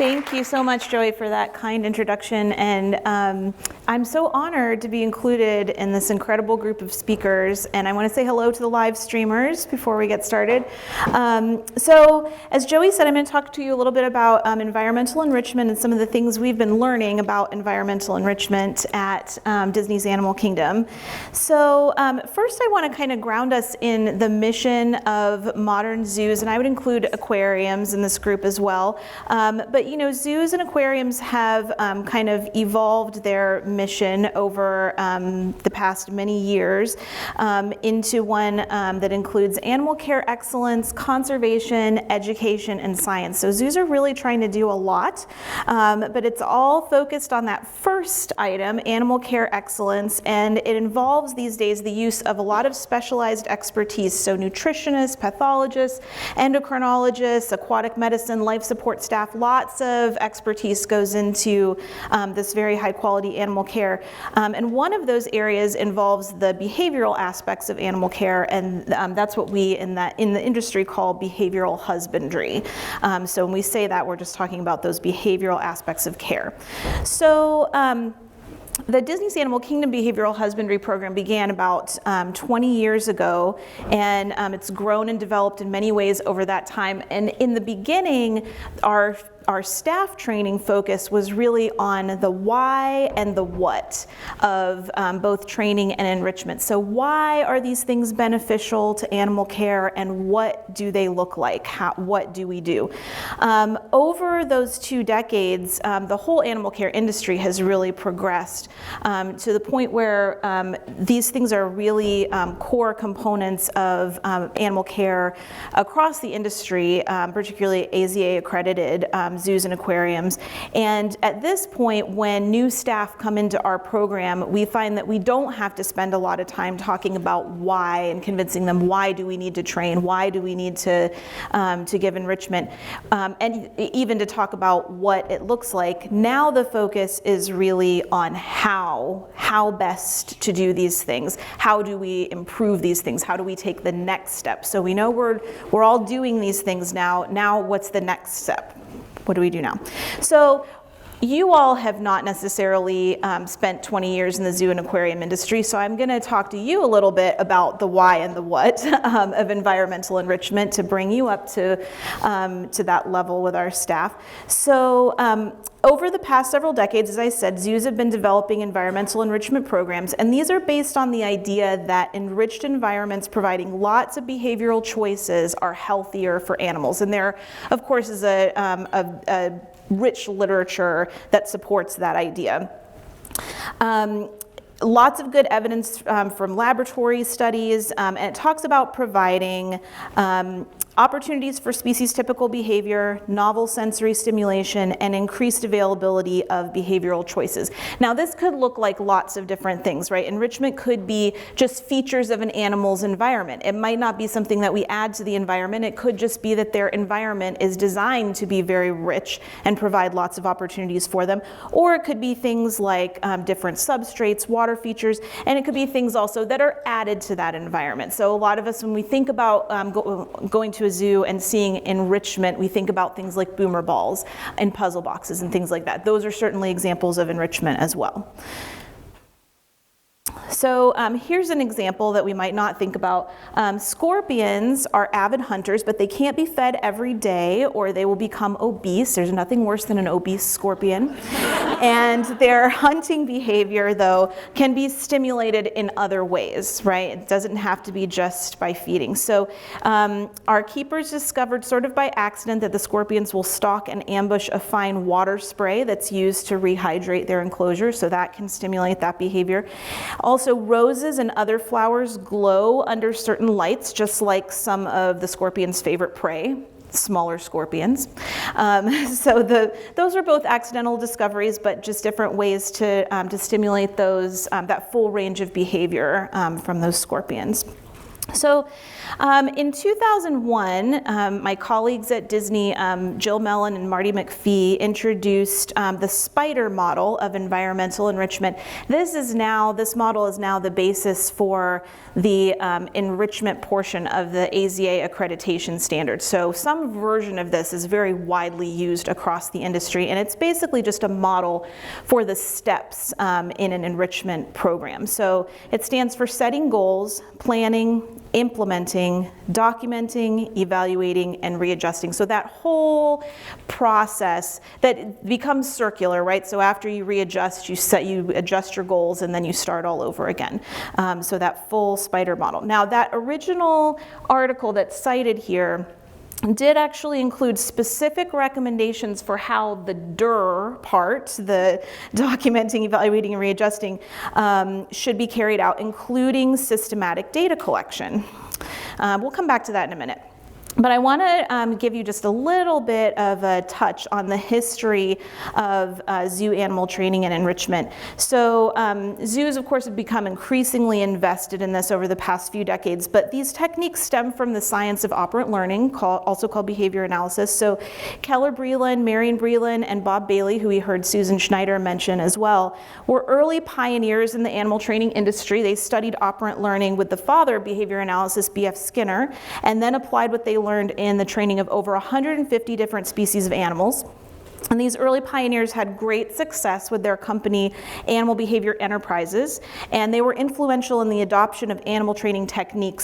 Thank you so much, Joey, for that kind introduction. And I'm so honored to be included in this incredible group of speakers. And I want to say hello to the live streamers before we get started. So as Joey said, I'm going to talk to you a little bit about environmental enrichment and some of the things we've been learning about environmental enrichment at Disney's Animal Kingdom. So first I want to kind of ground us in the mission of modern zoos, and I would include aquariums in this group as well. But you know, zoos and aquariums have kind of evolved their mission over the past many years into one that includes animal care excellence, conservation, education, and science. So zoos are really trying to do a lot, but it's all focused on that first item, animal care excellence, and it involves these days the use of a lot of specialized expertise, so nutritionists, pathologists, endocrinologists, aquatic medicine, life support staff, lots of expertise goes into this very high quality animal care. And one of those areas involves the behavioral aspects of animal care, and that's what we in the industry call behavioral husbandry. So when we say that, we're just talking about those behavioral aspects of care. So the Disney's Animal Kingdom Behavioral Husbandry Program began about 20 years ago, and it's grown and developed in many ways over that time. And in the beginning, our staff training focus was really on the why and the what of both training and enrichment. So why are these things beneficial to animal care, and what do they look like? What do we do? Over those 2 decades, the whole animal care industry has really progressed to the point where these things are really core components of animal care across the industry, particularly AZA accredited zoos and aquariums. And at this point, when new staff come into our program, we find that we don't have to spend a lot of time talking about why and convincing them why do we need to train, why do we need to give enrichment, and even to talk about what it looks like. Now the focus is really on how best to do these things. How do we improve these things? How do we take the next step? So we know we're all doing these things now. Now what's the next step? What do we do now? So you all have not necessarily spent 20 years in the zoo and aquarium industry, so I'm going to talk to you a little bit about the why and the what of environmental enrichment to bring you up to that level with our staff. So over the past several decades, as I said, zoos have been developing environmental enrichment programs, and these are based on the idea that enriched environments providing lots of behavioral choices are healthier for animals. And there, of course, is a rich literature that supports that idea. Lots of good evidence from laboratory studies, and it talks about providing opportunities for species-typical behavior, novel sensory stimulation, and increased availability of behavioral choices. Now, this could look like lots of different things, right? Enrichment could be just features of an animal's environment. It might not be something that we add to the environment. It could just be that their environment is designed to be very rich and provide lots of opportunities for them. Or it could be things like different substrates, water features, and it could be things also that are added to that environment. So a lot of us, when we think about going to a zoo and seeing enrichment, we think about things like boomer balls and puzzle boxes and things like that. Those are certainly examples of enrichment as well. So here's an example that we might not think about. Scorpions are avid hunters, but they can't be fed every day or they will become obese. There's nothing worse than an obese scorpion. And their hunting behavior, though, can be stimulated in other ways, right? It doesn't have to be just by feeding. So our keepers discovered sort of by accident that the scorpions will stalk and ambush a fine water spray that's used to rehydrate their enclosure, so that can stimulate that behavior. Also, roses and other flowers glow under certain lights, just like some of the scorpion's favorite prey, smaller scorpions. So those are both accidental discoveries, but just different ways to stimulate those that full range of behavior from those scorpions. So in 2001, my colleagues at Disney, Jill Mellon and Marty McPhee, introduced the spider model of environmental enrichment. This model is now the basis for the enrichment portion of the AZA accreditation standards. So some version of this is very widely used across the industry, and it's basically just a model for the steps in an enrichment program. So it stands for setting goals, planning, implementing, documenting, evaluating, and readjusting. So that whole process that becomes circular, right? So after you readjust, you adjust your goals, and then you start all over again. So that full spider model. Now that original article that's cited here did actually include specific recommendations for how the DER part, the documenting, evaluating, and readjusting, should be carried out, including systematic data collection. We'll come back to that in a minute. But I want to give you just a little bit of a touch on the history of zoo animal training and enrichment. So zoos, of course, have become increasingly invested in this over the past few decades, but these techniques stem from the science of operant learning, also called behavior analysis. So Keller Breland, Marion Breland, and Bob Bailey, who we heard Susan Schneider mention as well, were early pioneers in the animal training industry. They studied operant learning with the father of behavior analysis, B.F. Skinner, and then applied what they learned in the training of over 150 different species of animals. And these early pioneers had great success with their company, Animal Behavior Enterprises, and they were influential in the adoption of animal training techniques